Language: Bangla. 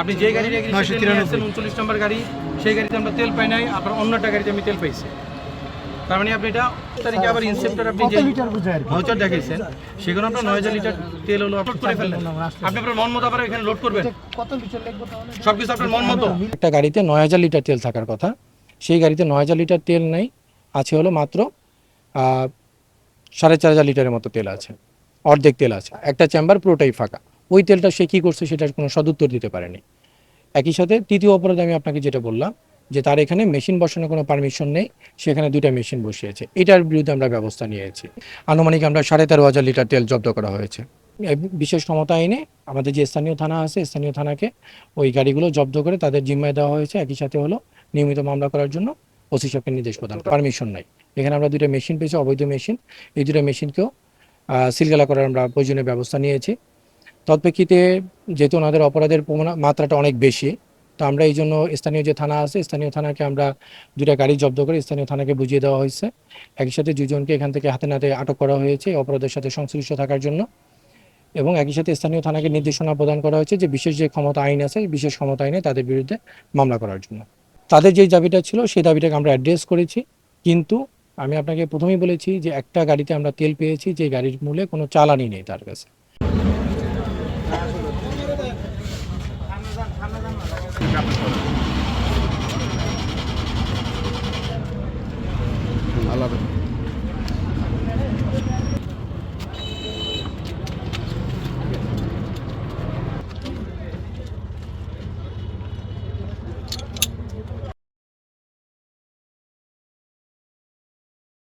আপনি যে গাড়ি রেখেছেন 39 নম্বর গাড়ি, সেই গাড়িতে আমরা তেল পাই নাই, আপনার অন্য একটা গাড়িতে আমি তেল পাইছি। তার মানে আপনি এটা তারিখে আবার ইনসেপ্টার আপনি যে ভাউচার দেখাইছেন সেখানে আপনার 9000 লিটার তেল হলো আপলোড করে ফেললেন। আপনি আপনার মন মতো আবার এখানে লোড করবেন, কত লিটার লিখবো তাহলে সবকিছু আপনার মন মতো। একটা গাড়িতে 9000 লিটার তেল থাকার কথা, সেই গাড়িতে 9000 লিটার তেল নেই, আছে হলো মাত্র 4500 লিটারের মতো তেল আছে, অর্ধেক তেল আছে, একটা চেম্বার পুরোটাই ফাঁকা। ওই তেলটা সে কী করছে সেটার কোনো সদুত্তর দিতে পারেনি। একই সাথে তৃতীয় অপরাধে আমি আপনাকে যেটা বললাম যে তার এখানে মেশিন বসানোর কোনো পারমিশন নেই, সেখানে 2টা মেশিন বসিয়েছে, এটার বিরুদ্ধে আমরা ব্যবস্থা নিয়েছি। আনুমানিক আমরা 13,500 লিটার তেল জব্দ করা হয়েছে। বিশেষ ক্ষমতা আইনে আমাদের যে স্থানীয় থানা আছে, স্থানীয় থানাকে ওই গাড়িগুলো জব্দ করে তাদের জিম্মায় দেওয়া হয়েছে। একই সাথে হলো নিয়মিত মামলা করার জন্য ওসি সাহেবকে নির্দেশ প্রদান, পারমিশন নাই। এখানে আমরা 2টা মেশিন পেয়েছি, অবৈধ মেশিন। এই 2টা মেশিনকেও সিলগালা করার আমরা প্রয়োজনীয় ব্যবস্থা নিয়েছি। তৎপ্রেক্ষিতে যেহেতু ওনাদের অপরাধের মাত্রাটা অনেক বেশি, তো আমরা এই জন্য স্থানীয় যে থানা আছে, স্থানীয় থানাকে আমরা 2টা গাড়ি জব্দ করে স্থানীয় থানাকে বুঝিয়ে দেওয়া হয়েছে। একই সাথে 2জনকে এখান থেকে হাতে নাতে আটক করা হয়েছে অপরাধের সাথে সংশ্লিষ্ট থাকার জন্য। এবং একই সাথে স্থানীয় থানাকে নির্দেশনা প্রদান করা হয়েছে যে বিশেষ যে ক্ষমতা আইন আছে, বিশেষ ক্ষমতা আইনে তাদের বিরুদ্ধে মামলা করার জন্য। তাদের যে দাবিটা ছিল সেই দাবিটাকে আমরা অ্যাড্রেস করেছি, কিন্তু আমি আপনাকে প্রথমেই বলেছি যে একটা গাড়িতে আমরা তেল পেয়েছি, যে গাড়ির মূলে কোনো চালানি নেই তার কাছে। আল্লাহ